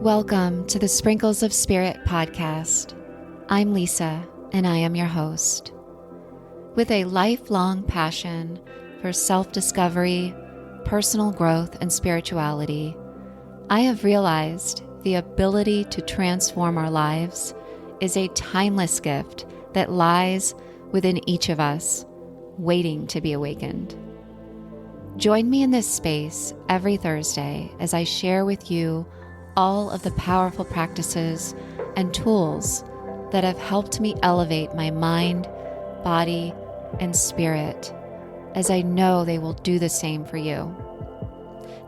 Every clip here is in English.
Welcome to the Sprinkles of Spirit podcast. I'm Lisa, and I am your host. With a lifelong passion for self-discovery, personal growth, and spirituality, I have realized the ability to transform our lives is a timeless gift that lies within each of us, waiting to be awakened. Join me in this space every Thursday as I share with you all of the powerful practices and tools that have helped me elevate my mind, body, and spirit, as I know they will do the same for you.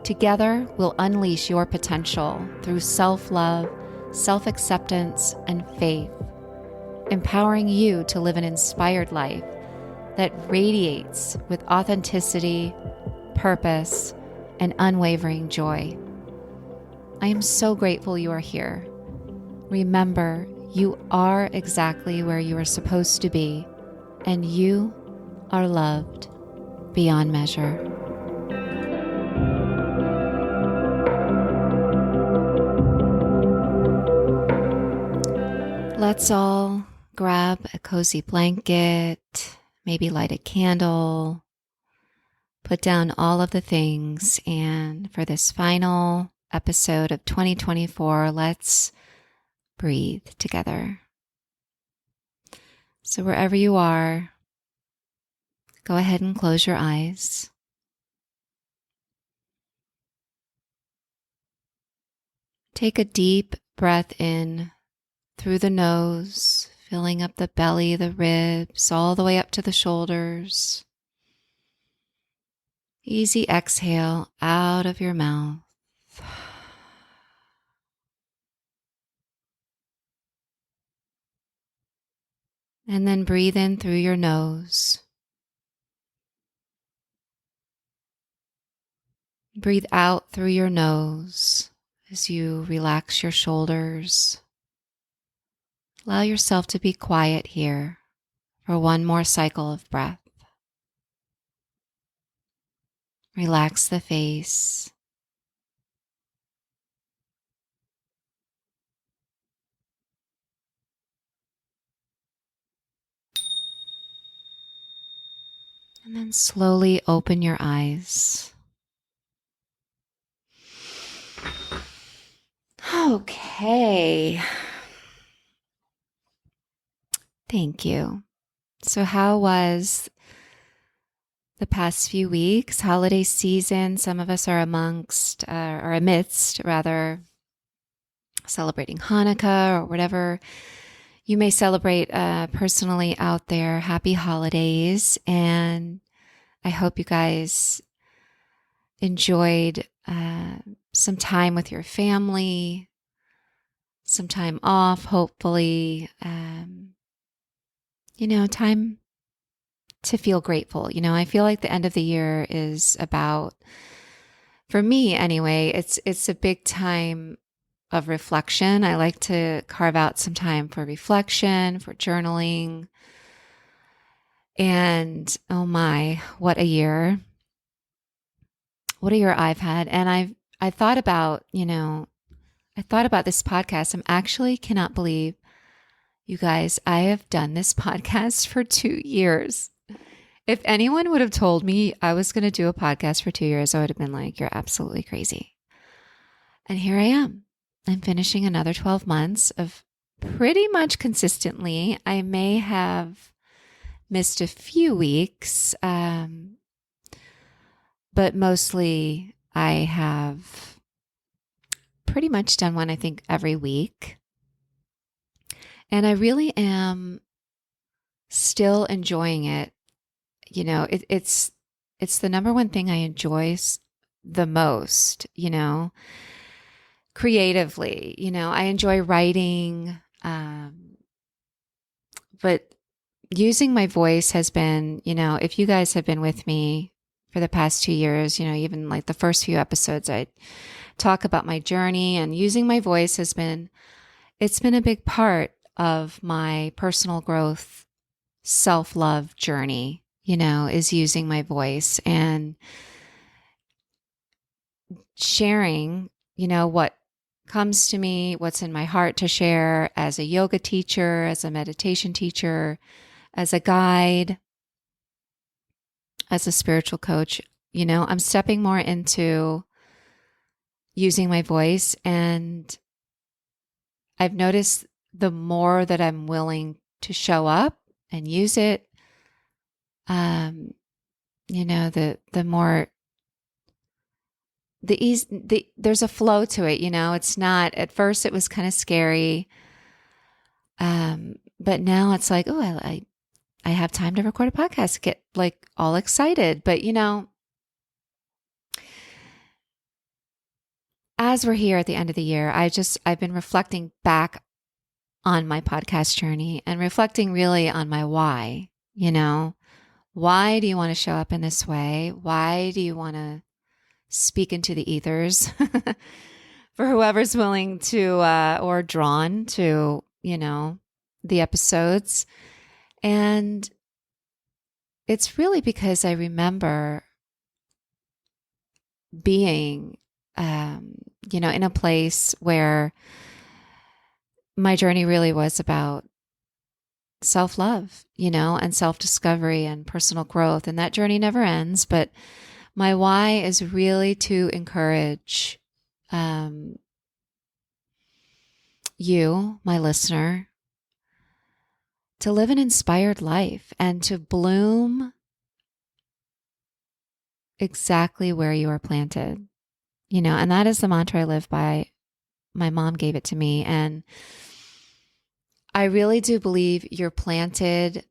Together, we'll unleash your potential through self-love, self-acceptance, and faith, empowering you to live an inspired life that radiates with authenticity, purpose, and unwavering joy. I am so grateful you are here. Remember, you are exactly where you are supposed to be, and you are loved beyond measure. Let's all grab a cozy blanket, maybe light a candle, put down all of the things, and for this final episode of 2024, let's breathe together. So wherever you are, go ahead and close your eyes. Take a deep breath in through the nose, filling up the belly, the ribs, all the way up to the shoulders. Easy exhale out of your mouth. And then breathe in through your nose. Breathe out through your nose as you relax your shoulders. Allow yourself to be quiet here for one more cycle of breath. Relax the face. And then slowly open your eyes. Okay. Thank you. So how was the past few weeks, holiday season? Some of us are amidst, celebrating Hanukkah or whatever you may celebrate personally out there. Happy holidays. And I hope you guys enjoyed some time with your family, some time off, hopefully, time to feel grateful. I feel like the end of the year is about, for me anyway, it's a big time of reflection. I like to carve out some time for reflection, for journaling. And oh my, what a year. What a year I've had. And I thought about this podcast. I actually cannot believe, you guys, I have done this podcast for 2 years. If anyone would have told me I was going to do a podcast for 2 years, I would have been like, you're absolutely crazy. And here I am. I'm finishing another 12 months of pretty much consistently. I may have missed a few weeks, but mostly I have pretty much done one, I think, every week. And I really am still enjoying it. It's the number one thing I enjoy the most, creatively. I enjoy writing, but using my voice has been, if you guys have been with me for the past 2 years, even like the first few episodes, I talk about my journey, and using my voice it's been a big part of my personal growth, self-love journey, is using my voice and sharing, what comes to me, what's in my heart to share as a yoga teacher, as a meditation teacher, as a guide, as a spiritual coach. I'm stepping more into using my voice, and I've noticed the more that I'm willing to show up and use it, the more there's a flow to it. It's not, at first it was kind of scary. But now it's like, oh, I have time to record a podcast, get like all excited. But as we're here at the end of the year, I've been reflecting back on my podcast journey and reflecting really on my why. Why do you want to show up in this way? Why do you want to speak into the ethers for whoever's willing to or drawn to, the episodes? And it's really because I remember being, in a place where my journey really was about self-love, and self-discovery and personal growth. And that journey never ends. But my why is really to encourage you, my listener, to live an inspired life and to bloom exactly where you are planted, and that is the mantra I live by. My mom gave it to me, and I really do believe you're planted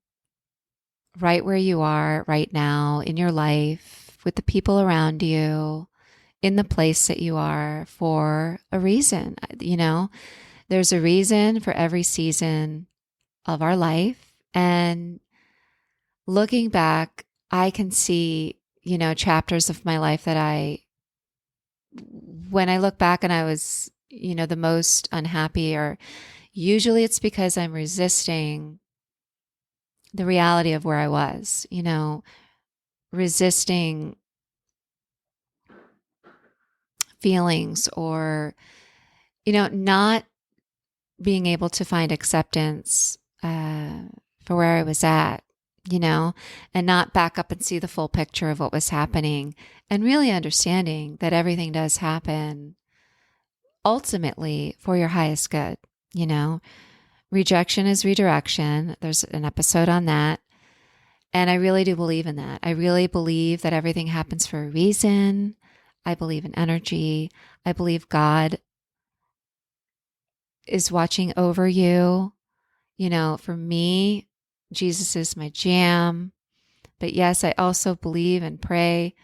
right where you are right now in your life, with the people around you, in the place that you are, for a reason. There's a reason for every season of our life. And looking back, I can see, chapters of my life that when I look back and I was, the most unhappy, or usually it's because I'm resisting the reality of where I was, resisting feelings, or, not being able to find acceptance for where I was at, and not back up and see the full picture of what was happening, and really understanding that everything does happen ultimately for your highest good. Rejection is redirection. There's an episode on that. And I really do believe in that. I really believe that everything happens for a reason. I believe in energy. I believe God is watching over you. For me, Jesus is my jam. But yes, I also believe and pray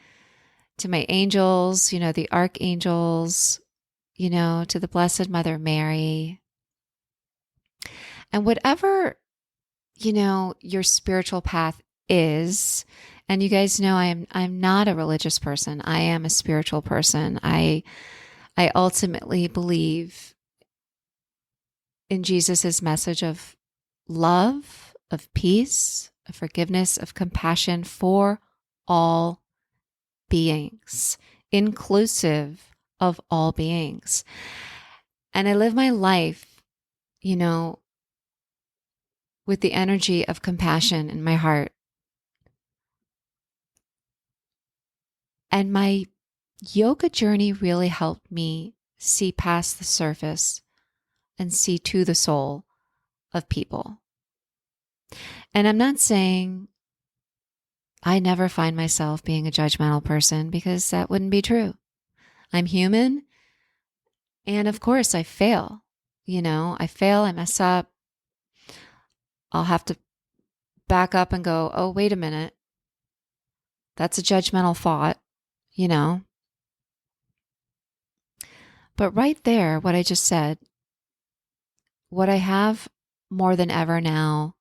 to my angels, the archangels, to the Blessed Mother Mary. And whatever, your spiritual path is, and you guys know I'm not a religious person. I am a spiritual person. I ultimately believe in Jesus's message of love, of peace, of forgiveness, of compassion for all beings, inclusive of all beings. And I live my life, with the energy of compassion in my heart. And my yoga journey really helped me see past the surface and see to the soul of people. And I'm not saying I never find myself being a judgmental person, because that wouldn't be true. I'm human. And of course I fail. I fail, I mess up. I'll have to back up and go, oh, wait a minute. That's a judgmental thought, But right there, what I just said, what I have more than ever now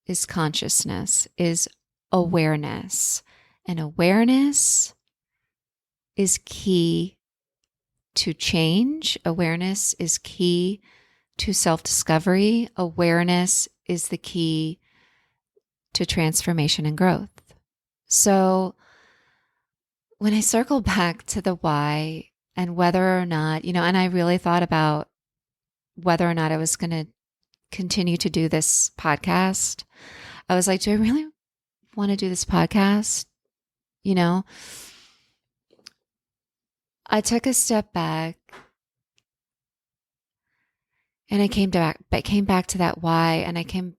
is consciousness, is awareness. And awareness is key to change. Awareness is key to self-discovery. Awareness is the key to transformation and growth. So when I circle back to the why, and whether or not, and I really thought about whether or not I was going to continue to do this podcast. I was like, do I really want to do this podcast? I took a step back and I came back to that why, and I come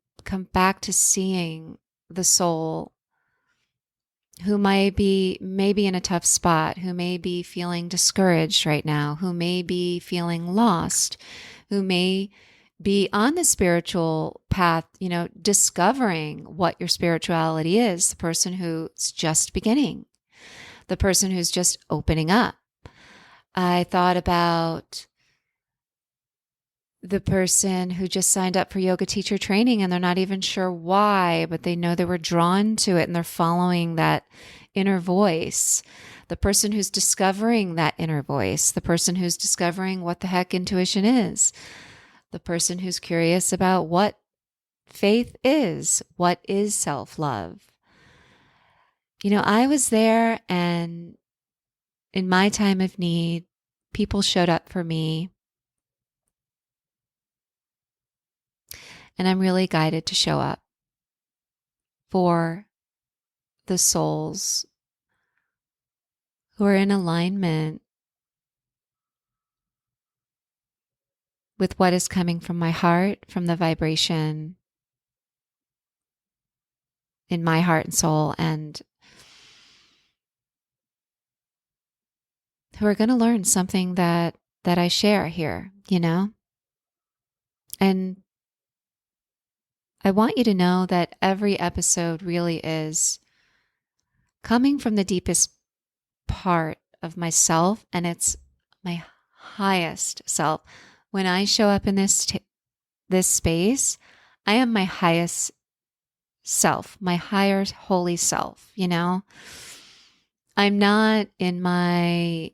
back to seeing the soul who might be maybe in a tough spot, who may be feeling discouraged right now, who may be feeling lost, who may be on the spiritual path, discovering what your spirituality is, the person who's just beginning, the person who's just opening up. I thought about the person who just signed up for yoga teacher training and they're not even sure why, but they know they were drawn to it and they're following that inner voice. The person who's discovering that inner voice, the person who's discovering what the heck intuition is, the person who's curious about what faith is, what is self-love. I was there, and in my time of need, people showed up for me. And I'm really guided to show up for the souls who are in alignment with what is coming from my heart, from the vibration in my heart and soul, and who are going to learn something that I share here, And I want you to know that every episode really is coming from the deepest part of myself, and it's my highest self. When I show up in this space, I am my highest self, my higher holy self, I'm not in my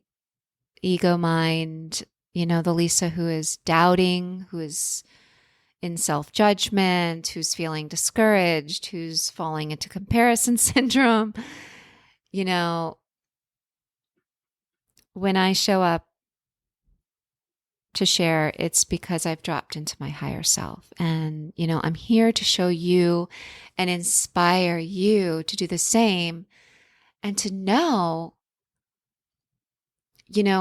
ego mind, the Lisa who is doubting, who is in self-judgment, who's feeling discouraged, who's falling into comparison syndrome. When I show up to share, it's because I've dropped into my higher self. And, I'm here to show you and inspire you to do the same and to know,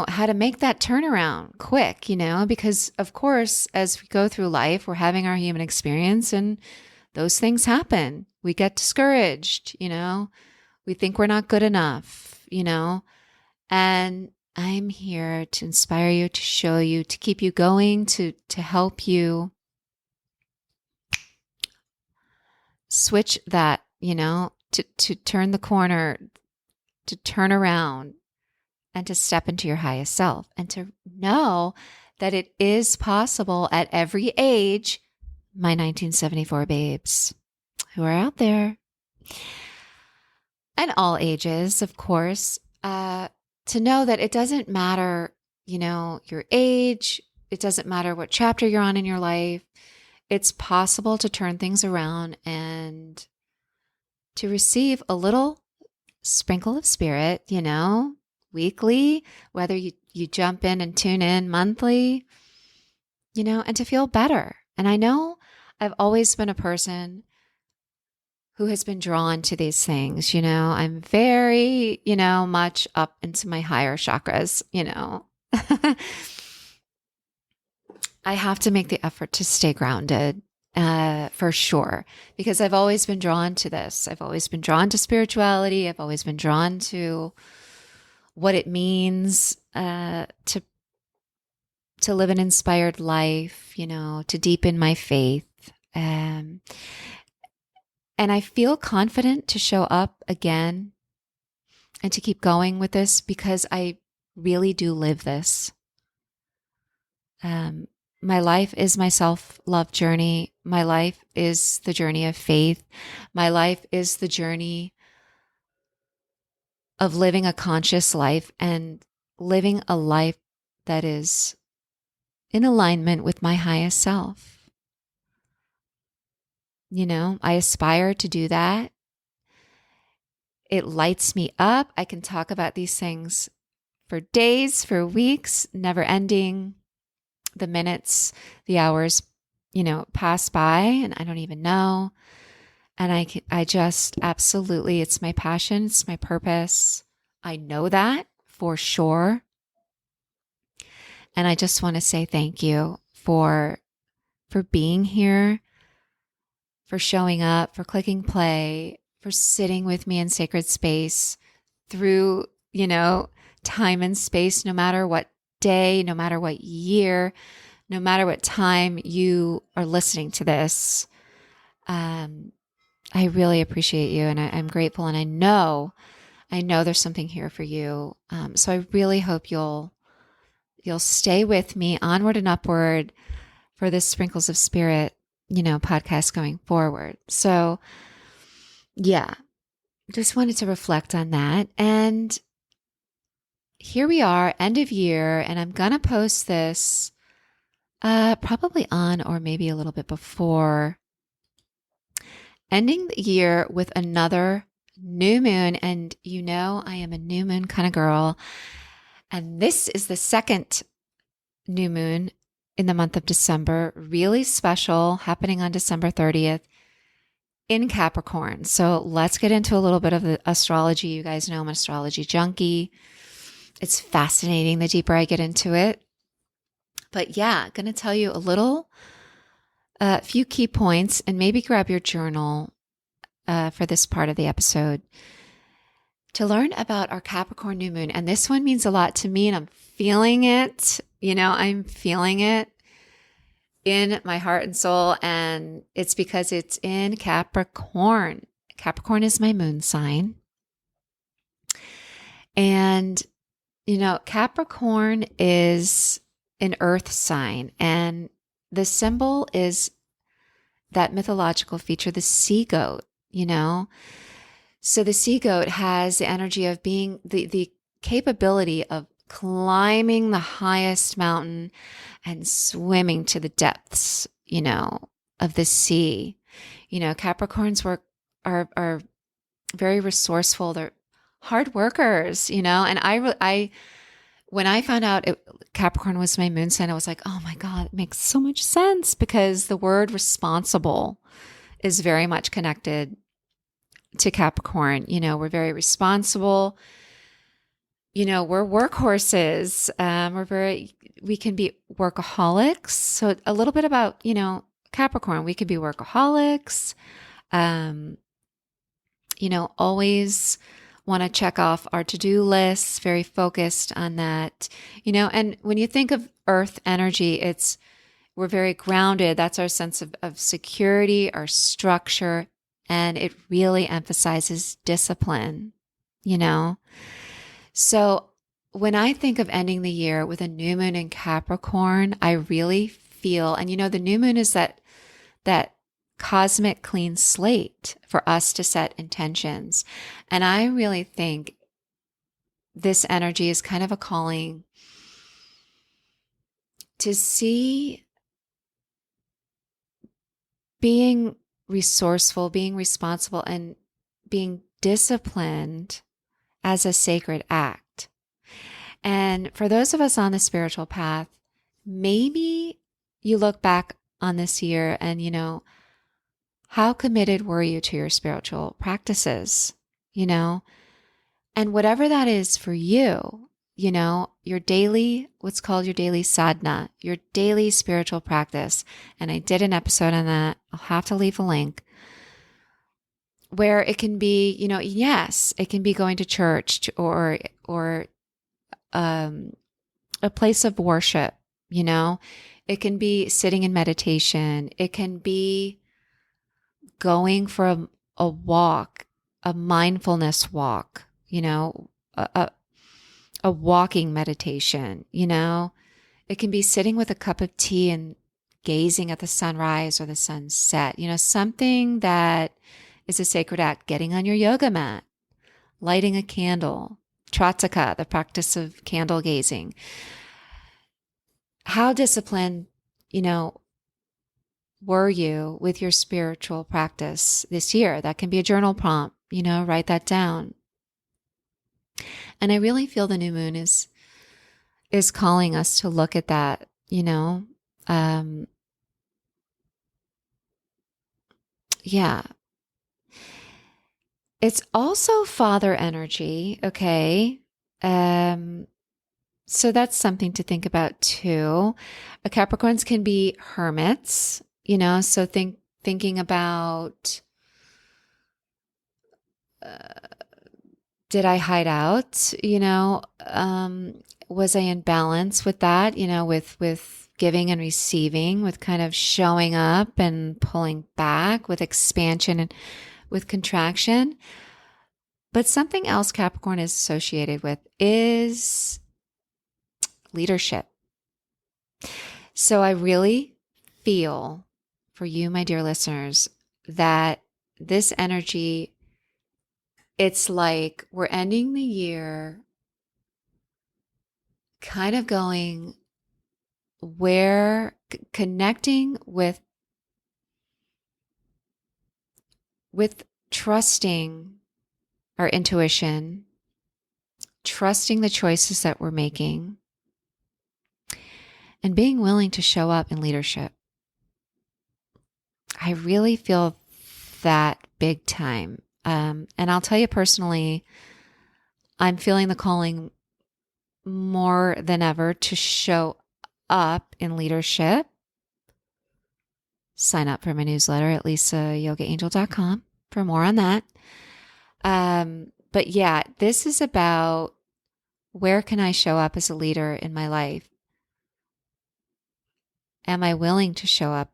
how to make that turnaround quick, because of course, as we go through life, we're having our human experience and those things happen. We get discouraged, we think we're not good enough, and I'm here to inspire you, to show you, to keep you going, to help you switch that, to turn the corner, to turn around and to step into your highest self and to know that it is possible at every age, my 1974 babes who are out there, and all ages, of course, to know that it doesn't matter, your age. It doesn't matter what chapter you're on in your life. It's possible to turn things around and to receive a little sprinkle of spirit, weekly, whether you jump in and tune in monthly, and to feel better. And I know I've always been a person who has been drawn to these things. I'm very, much up into my higher chakras, I have to make the effort to stay grounded, for sure, because I've always been drawn to this. I've always been drawn to spirituality. I've always been drawn to what it means to live an inspired life, to deepen my faith. And I feel confident to show up again and to keep going with this because I really do live this. My life is my self-love journey. My life is the journey of faith. My life is the journey of living a conscious life and living a life that is in alignment with my highest self. I aspire to do that. It lights me up. I can talk about these things for days, for weeks, never ending. The minutes, the hours, pass by and I don't even know. And I just absolutely, it's my passion. It's my purpose. I know that for sure. And I just want to say thank you for being here, for showing up, for clicking play, for sitting with me in sacred space through, time and space, no matter what day, no matter what year, no matter what time you are listening to this. I really appreciate you, and I'm grateful, and I know there's something here for you. So I really hope you'll stay with me onward and upward for this Sprinkles of Spirit, podcast going forward. So yeah, just wanted to reflect on that. And here we are, end of year, and I'm going to post this probably on or maybe a little bit before ending the year with another new moon. And I am a new moon kind of girl. And this is the second new moon in the month of December, really special, happening on December 30th in Capricorn. So let's get into a little bit of the astrology. You guys know I'm an astrology junkie. It's fascinating the deeper I get into it. But yeah, going to tell you a few key points, and maybe grab your journal for this part of the episode to learn about our Capricorn new moon. And this one means a lot to me, and I'm feeling it. I'm feeling it in my heart and soul, and it's because it's in Capricorn. Capricorn is my moon sign. And, Capricorn is an earth sign, and the symbol is that mythological feature, the sea goat, So the sea goat has the energy of being the capability of climbing the highest mountain and swimming to the depths, of the sea. Capricorns are very resourceful. They're hard workers, and I when I found out Capricorn was my moon sign, I was like, oh my God, it makes so much sense, because the word responsible is very much connected to Capricorn. We're very responsible. We're workhorses. We can be workaholics. So a little bit about, Capricorn, we could be workaholics. Always want to check off our to-do lists, very focused on that, and when you think of earth energy, we're very grounded. That's our sense of security, our structure, and it really emphasizes discipline, So when I think of ending the year with a new moon in Capricorn, I really feel, and the new moon is that cosmic clean slate for us to set intentions. And I really think this energy is kind of a calling to see being resourceful, being responsible, and being disciplined as a sacred act. And for those of us on the spiritual path, maybe you look back on this year and, how committed were you to your spiritual practices, and whatever that is for you, your daily, what's called your daily sadhana, your daily spiritual practice. And I did an episode on that. I'll have to leave a link, where it can be, yes, it can be going to church or a place of worship, it can be sitting in meditation. It can be going for a walk, a mindfulness walk, a walking meditation, it can be sitting with a cup of tea and gazing at the sunrise or the sunset, something that is a sacred act, getting on your yoga mat, lighting a candle, trataka, the practice of candle gazing. How disciplined, were you with your spiritual practice this year? That can be a journal prompt, write that down. And I really feel the new moon is is calling us to look at that, yeah. It's also father energy, okay? So that's something to think about too. Capricorns can be hermits, so thinking about, did I hide out? Was I in balance with that? With giving and receiving, with kind of showing up and pulling back, with expansion and with contraction. But something else Capricorn is associated with is leadership. So I really feel for you, my dear listeners, that this energy, it's like we're ending the year kind of going where connecting with trusting our intuition, trusting the choices that we're making, and being willing to show up in leadership. I really feel that big time. And I'll tell you personally, I'm feeling the calling more than ever to show up in leadership. Sign up for my newsletter at Lisayogaangel.com for more on that. But yeah, this is about where can I show up as a leader in my life? Am I willing to show up?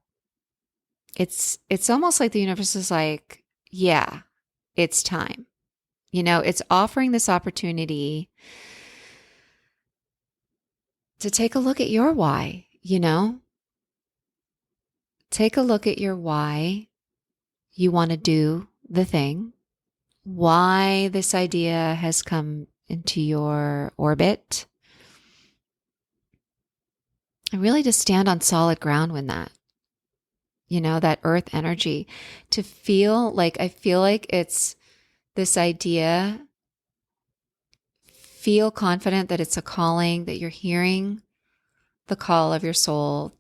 It's almost like the universe is like, yeah, it's time. It's offering this opportunity to take a look at your why, Take a look at your why you want to do the thing, why this idea has come into your orbit, and really to stand on solid ground with that, that earth energy, to feel like, I feel like it's this idea, feel confident that it's a calling, that you're hearing the call of your soul.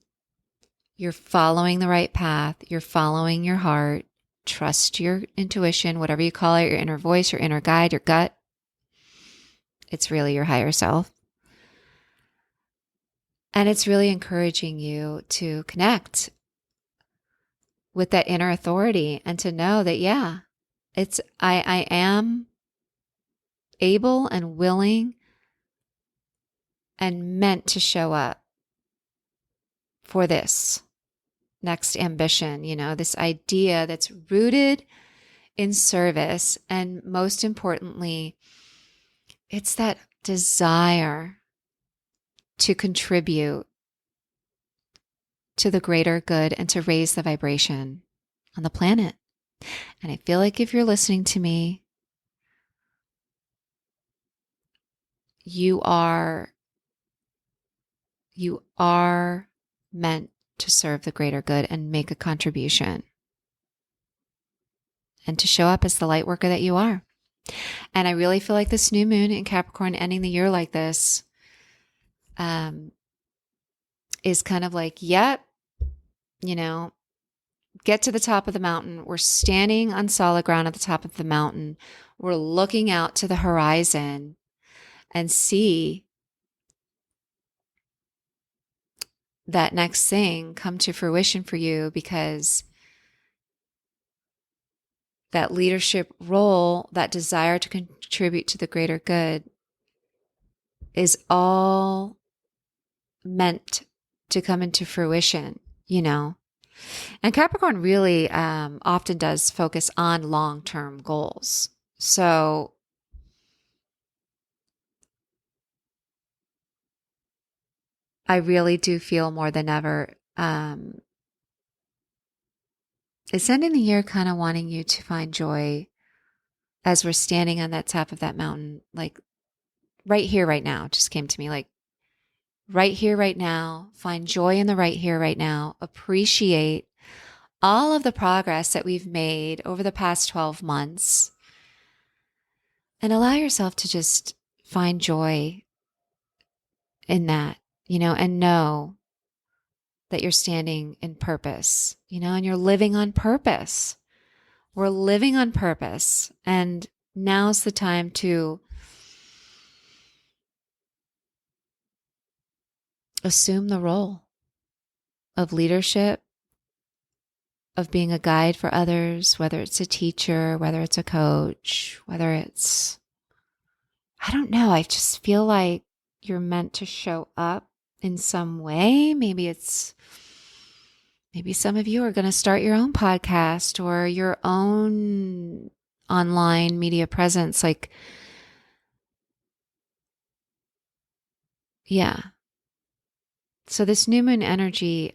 You're following the right path. You're following your heart. Trust your intuition, whatever you call it, your inner voice, your inner guide, your gut. It's really your higher self. And it's really encouraging you to connect with that inner authority and to know that, yeah, I am able and willing and meant to show up for this next ambition, this idea that's rooted in service. And most importantly, it's that desire to contribute to the greater good and to raise the vibration on the planet. And I feel like if you're listening to me, you are meant to serve the greater good and make a contribution and to show up as the light worker that you are. And I really feel like this new moon in Capricorn ending the year like this is kind of like, yep, get to the top of the mountain. We're standing on solid ground at the top of the mountain. We're looking out to the horizon and see that next thing come to fruition for you, because that leadership role, that desire to contribute to the greater good is all meant to come into fruition, And Capricorn really often does focus on long-term goals. So I really do feel more than ever it's ending the year kind of wanting you to find joy as we're standing on that top of that mountain, like right here, right now, just came to me, like right here, right now, find joy in the right here, right now, appreciate all of the progress that we've made over the past 12 months, and allow yourself to just find joy in that, and know that you're standing in purpose, and you're living on purpose. We're living on purpose. And now's the time to assume the role of leadership, of being a guide for others, whether it's a teacher, whether it's a coach, whether it's, I don't know, I just feel like you're meant to show up in some way. Maybe some of you are going to start your own podcast or your own online media presence. Like, yeah. So this new moon energy,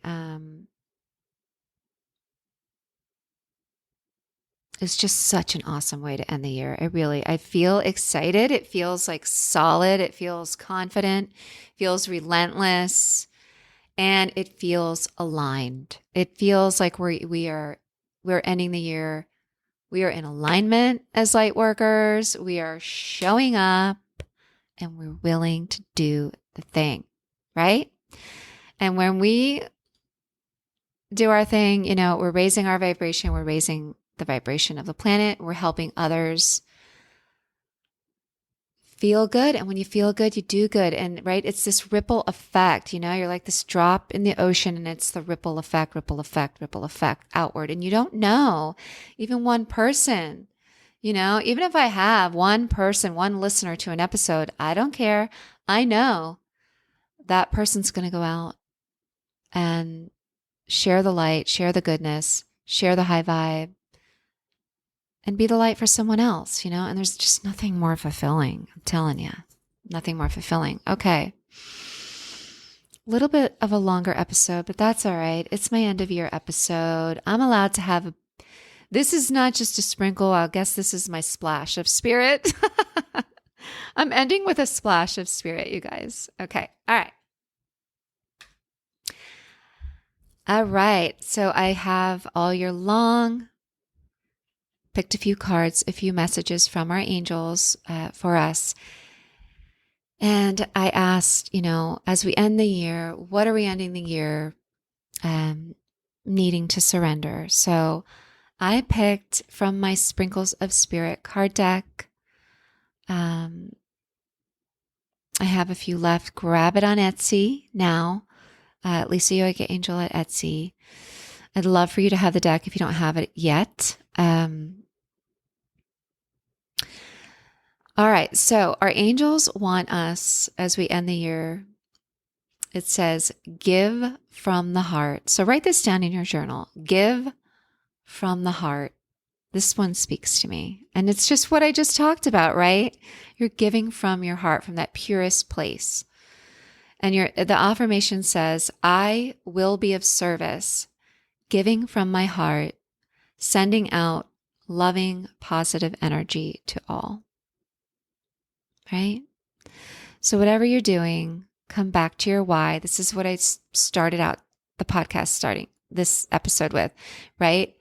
is just such an awesome way to end the year. I feel excited. It feels like solid. It feels confident, feels relentless, and it feels aligned. It feels like we're ending the year. We are in alignment as light workers. We are showing up and we're willing to do the thing, right? And when we do our thing, we're raising our vibration. We're raising the vibration of the planet. We're helping others feel good. And when you feel good, you do good. And right, it's this ripple effect, you're like this drop in the ocean and it's the ripple effect, ripple effect, ripple effect outward. And you don't know, even one person, even if I have one person, one listener to an episode, I don't care. I know that person's going to go out and share the light, share the goodness, share the high vibe, and be the light for someone else, and there's just nothing more fulfilling. I'm telling you, nothing more fulfilling. Okay. A little bit of a longer episode, but that's all right. It's my end of year episode. I'm allowed to have this is not just a sprinkle. I guess this is my splash of spirit. I'm ending with a splash of spirit, you guys. Okay. All right. All right. So I have all year long picked a few cards, a few messages from our angels for us. And I asked, as we end the year, what are we ending the year needing to surrender? So I picked from my Sprinkles of Spirit card deck. I have a few left. Grab it on Etsy now. Lisayogaangel at Etsy. I'd love for you to have the deck if you don't have it yet. All right. So our angels want us, as we end the year, it says, give from the heart. So write this down in your journal. Give from the heart. This one speaks to me. And it's just what I just talked about, right? You're giving from your heart, from that purest place. And the affirmation says, I will be of service, giving from my heart, sending out loving, positive energy to all. Right? So whatever you're doing, come back to your why. This is what I started out the podcast starting this episode with, right?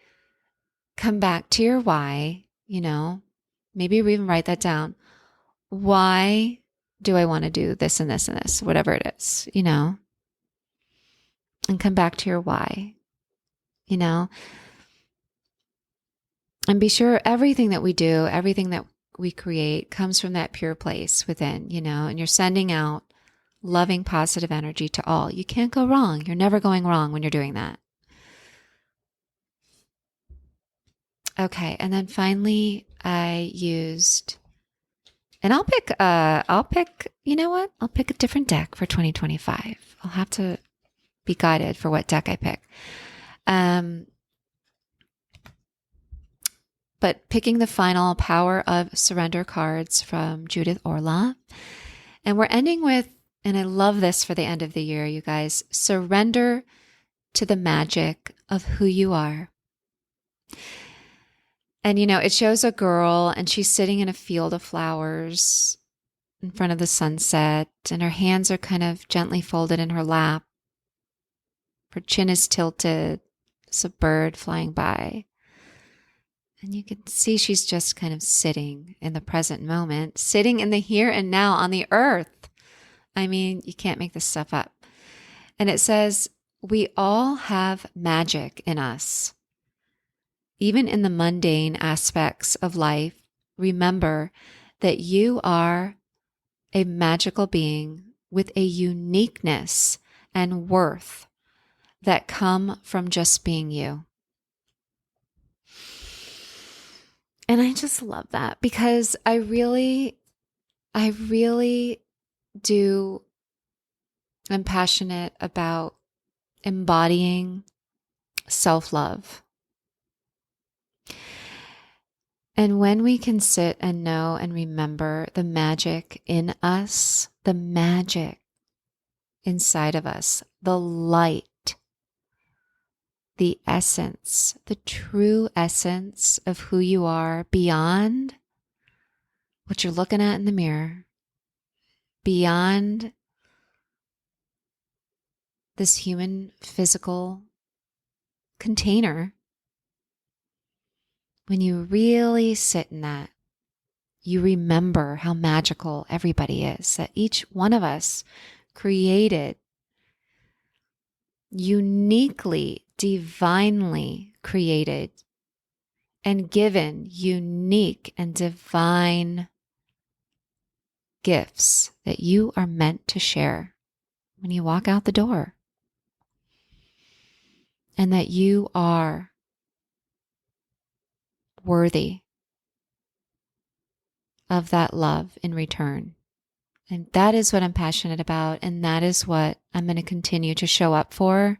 Come back to your why, maybe even write that down. Why do I want to do this and this and this, whatever it is, and come back to your why, and be sure everything that we do, everything that we create comes from that pure place within, and you're sending out loving, positive energy to all. You can't go wrong. You're never going wrong when you're doing that. Okay. And then finally I used, and I'll pick, you know what? I'll pick a different deck for 2025. I'll have to be guided for what deck I pick. But picking the final Power of Surrender cards from Judith Orla. And we're ending with, and I love this for the end of the year, you guys, surrender to the magic of who you are. And, it shows a girl and she's sitting in a field of flowers in front of the sunset, and her hands are kind of gently folded in her lap. Her chin is tilted. There's a bird flying by. And you can see she's just kind of sitting in the present moment, sitting in the here and now on the earth I mean, you can't make this stuff up. And it says, we all have magic in us. Even in the mundane aspects of life, remember that you are a magical being with a uniqueness and worth that come from just being you. And I just love that because I really do. I'm passionate about embodying self-love. And when we can sit and know and remember the magic in us, the magic inside of us, the light, the essence, the true essence of who you are beyond what you're looking at in the mirror, beyond this human physical container. When you really sit in that, you remember how magical everybody is, that each one of us created, uniquely, divinely created, and given unique and divine gifts that you are meant to share when you walk out the door. And that you are worthy of that love in return. And that is what I'm passionate about. And that is what I'm going to continue to show up for.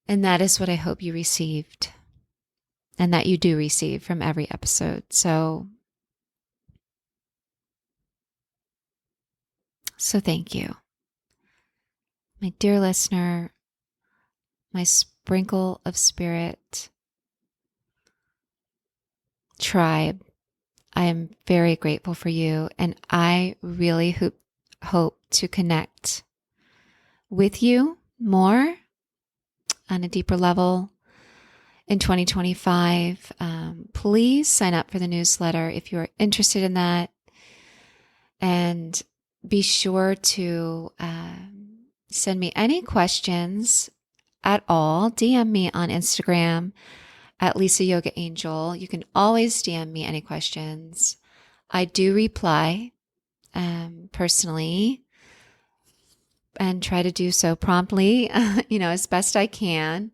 And that is what I hope you received. And that you do receive from every episode. So thank you. My dear listener, my sprinkle of spirit tribe, I am very grateful for you. And I really hope to connect with you more on a deeper level in 2025. Please sign up for the newsletter if you're interested in that. And be sure to send me any questions at all. DM me on Instagram at Lisayogaangel. You can always DM me any questions. I do reply personally and try to do so promptly, as best I can,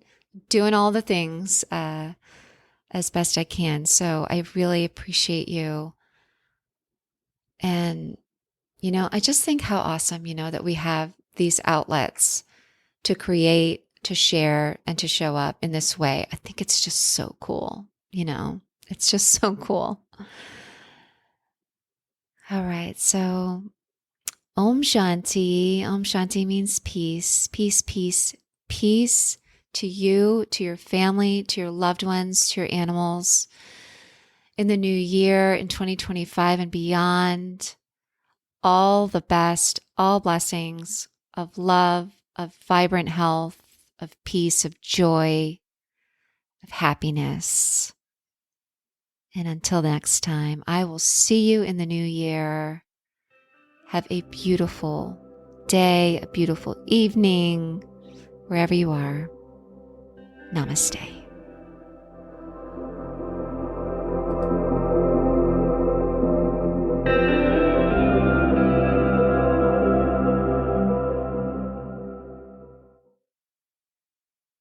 doing all the things as best I can. So I really appreciate you. And, I just think how awesome, that we have these outlets to create, to share, and to show up in this way. I think it's just so cool. It's just so cool. All right. So Om Shanti. Om Shanti means peace, peace, peace, peace to you, to your family, to your loved ones, to your animals. In the new year, in 2025 and beyond, all the best, all blessings of love, of vibrant health, of peace, of joy, of happiness. And until next time, I will see you in the new year. Have a beautiful day, a beautiful evening, wherever you are. Namaste.